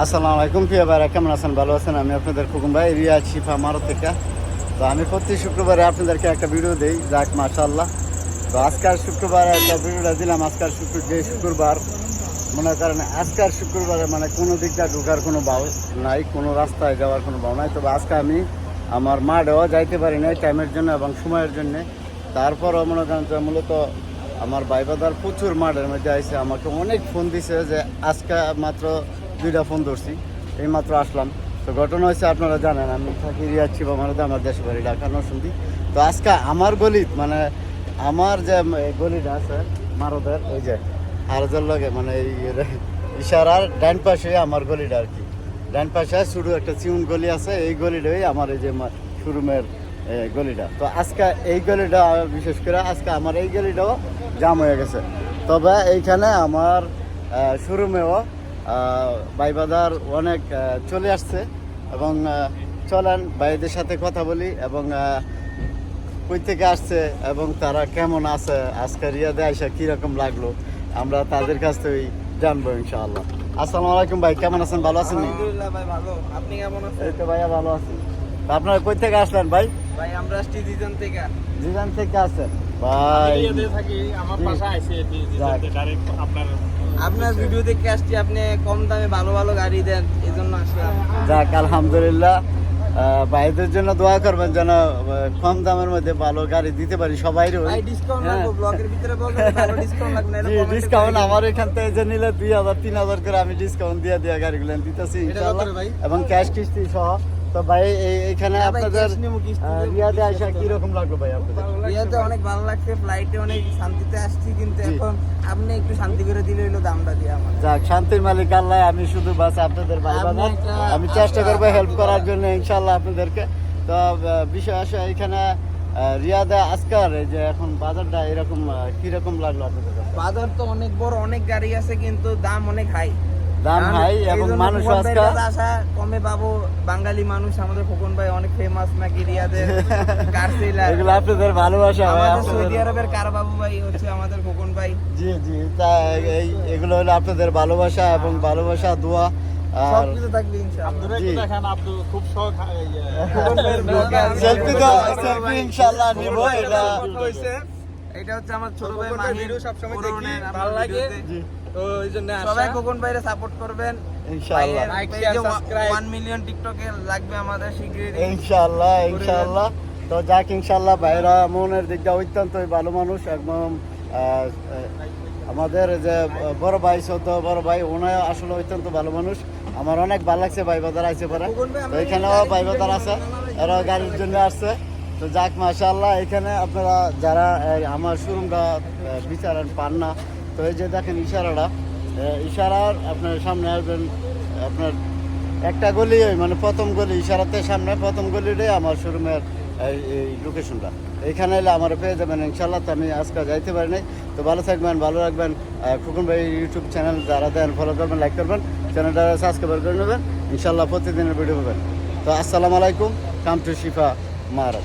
আসসালামু আলাইকুম প্রিয় ভাইরা, কেমন আছেন? ভালো আছেন? আমি আপনাদের খুকুম ভাই, রিয়াদ শিফা মারো থেকে। তো আমি প্রতি শুক্রবারে আপনাদেরকে একটা ভিডিও দিই, যাক মাশাআল্লাহ। তো আজকাল শুক্রবারে একটা ভিডিওটা দিলাম। আজকাল শুক্রবার মনে করেন, আজকাল শুক্রবারে মানে কোনো দিকটা ঢোকার কোনো ভাও নাই, কোনো রাস্তায় যাওয়ার কোনো ভাও নাই। তবে আজকে আমি আমার মাঠেও যাইতে পারি নাই টাইমের জন্য এবং সময়ের জন্য। তারপরও মনে করেন যে মূলত আমার ভাইবাদার প্রচুর মাঠের মধ্যে আইসে, আমাকে অনেক ফোন দিছে যে আজকে মাত্র 2টা ফোন ধরছি, এই মাত্র আসলাম। তো ঘটনা হয়েছে আপনারা জানেন, আমি থাকি রিয়াদ শিফা মারোতে, আমার দেশের বাড়ি ঢাকা নরসিংদী। তো আজকে আমার গলিত মানে আমার যে গলিটা আছে মারোদের, ওই যে আরজের লগে মানে এই ইশারার ডান পাশে আমার গলিটা আর কি। ডান পাশে শুরু একটা চিউন গলি আছে, এই গলিটাই আমার এই যে শোরুমের গলিটা। তো আজকে এই গলিটা বিশেষ করে আজকে আমার এই গলিটাও জাম হয়ে গেছে। তবে এইখানে আমার শোরুমেও ভাইবাদার অনেক চলে আসছে এবং চলেন ভাইদের সাথে কথা বলি এবং কই থেকে আসছে এবং তারা কেমন আছে, আজকে রিয়াদে আইসা কীরকম লাগলো আমরা তাদের কাছ থেকেই জানবো ইনশাআল্লাহ। আসসালামু আলাইকুম ভাই, কেমন আছেন? ভালো আছেন? আলহামদুলিল্লাহ ভাই, ভালো। আপনি কেমন আছেন? এই তো ভাইয়া ভালো আছি। আপনারা কই থেকে আসলেন ভাই? ভাই আমরা আসছি জিজান থেকে। জিজান থেকে আসছেন ভাই? আমার পাশে আইছে ডাইরেক্ট আপনার ভিডিও দেখে আসছি, আপনি কম দামে ভালো ভালো গাড়ি দেন, এই জন্য আসলাম। যাক আলহামদুলিল্লাহ, ভাইদের জন্য দোয়া করবেন যেন কম দামের মধ্যে ভালো গাড়ি দিতে পারি সবাই। ভাই ডিসকাউন্ট লাগবে, ব্লগের ভিতরে বলবেন ভালো ডিসকাউন্ট লাগবে না। ডিসকাউন্ট আমার এখান থেকে যে নিলে 2000-3000 করে আমি ডিসকাউন্ট দিয়ে গাড়িগুলো দিতেছি ইনশাআল্লাহ, এবং ক্যাশ কিস্তি সহ। তো ভাই এইখানে আপনাদের রিয়াদে আসা কি রকম লাগলো ভাই আপনাদের? রিয়াদে অনেক ভালো লাগছে, ফ্লাইটে অনেক শান্তিতে আসছি, কিন্তু এখন আপনি একটু শান্তি করে দিলে হলো দামটা দিয়ে আমার। যাক, শান্তির মালিক আল্লাহ। আমি শুধু বাস আপনাদের ভাই বাজার, আমি চেষ্টা করবো হেল্প করার জন্য ইনশাআল্লাহ আপনাদেরকে। তো বিষয় আসে এখানে রিয়াদে আজকাল এই যে এখন বাজারটা এরকম কিরকম লাগলো আপনাদের কাছে? বাজার তো অনেক বড়, অনেক গাড়ি আছে, কিন্তু দাম অনেক হাই। দাম হাই এবং মানুষ আজকাল আশা কমে পাবো। বাঙালি মানুষ, আমাদের খোকন ভাই অনেক ফেমাস নাকি রিয়াদের কার সেলার, এগুলো আপনাদের ভালোবাসা ভাই। আমাদের সৌদি আরবের কার বাবু ভাই হচ্ছে আমাদের খোকন ভাই। জি জি, তা এগুলো হলো আপনাদের ভালোবাসা এবং ভালোবাসা দোয়া আর সবকিছু থাকবে ইনশাআল্লাহ। আপনারা একটু দেখেন, আপনি খুব শখ খোকন ভাইয়ের ব্লগে সেলফি তো সেলফি ইনশাআল্লাহ নিব। এটা হচ্ছে আমার ছোট ভাই মাহির, ভিডিও সবসময় দেখি, পুরনের আমার ভালো লাগে। ভিডিওতে। তো এই জন্য সবাই খোকন ভাইরে সাপোর্ট করবেন ইনশাআল্লাহ। Like, share, subscribe. 1 মিলিয়ন টিকটকে লাগবে আমাদের শীঘ্রই। ইনশাআল্লাহ ইনশাআল্লাহ। তো যাক ইনশাআল্লাহ, ভাইরা মনের দিকটা অত্যন্তই ভালো মানুষ একদম। আমাদের যে বড় ভাই, ছোট বড় ভাই, ওনারা আসলে অত্যন্ত ভালো মানুষ। আমার অনেক ভালো লাগছে ভাই বাজার আইসে পরে। তো এখানেও ভাই বাজার আছে, এরা গাড়ির জন্য আসছে। তো যাক মাশাআল্লাহ, এখানে আপনারা যারা আমার শোরুমটা বিচারেন পান না, তো এই যে দেখেন ইশারার আপনার সামনে আসবেন, আপনার একটা গলি মানে প্রথম গলি ইশারাতে সামনে প্রথম গলিটাই আমার শোরুমের এই লোকেশনটা। এইখানে এলে আমার পেয়ে যাবেন ইনশাআল্লাহ। তো আমি আজকে যাইতে পারি নাই। তো ভালো থাকবেন, ভালো রাখবেন। খোকন ভাই ইউটিউব চ্যানেল যারা দেন ফলো করবেন, লাইক করবেন, চ্যানেলটা সাবস্ক্রাইব করে নেবেন ইনশাআল্লাহ, প্রতিদিনের ভিডিও পাবেন। তো আসসালামু আলাইকুম, কাম টু শিফা মারো।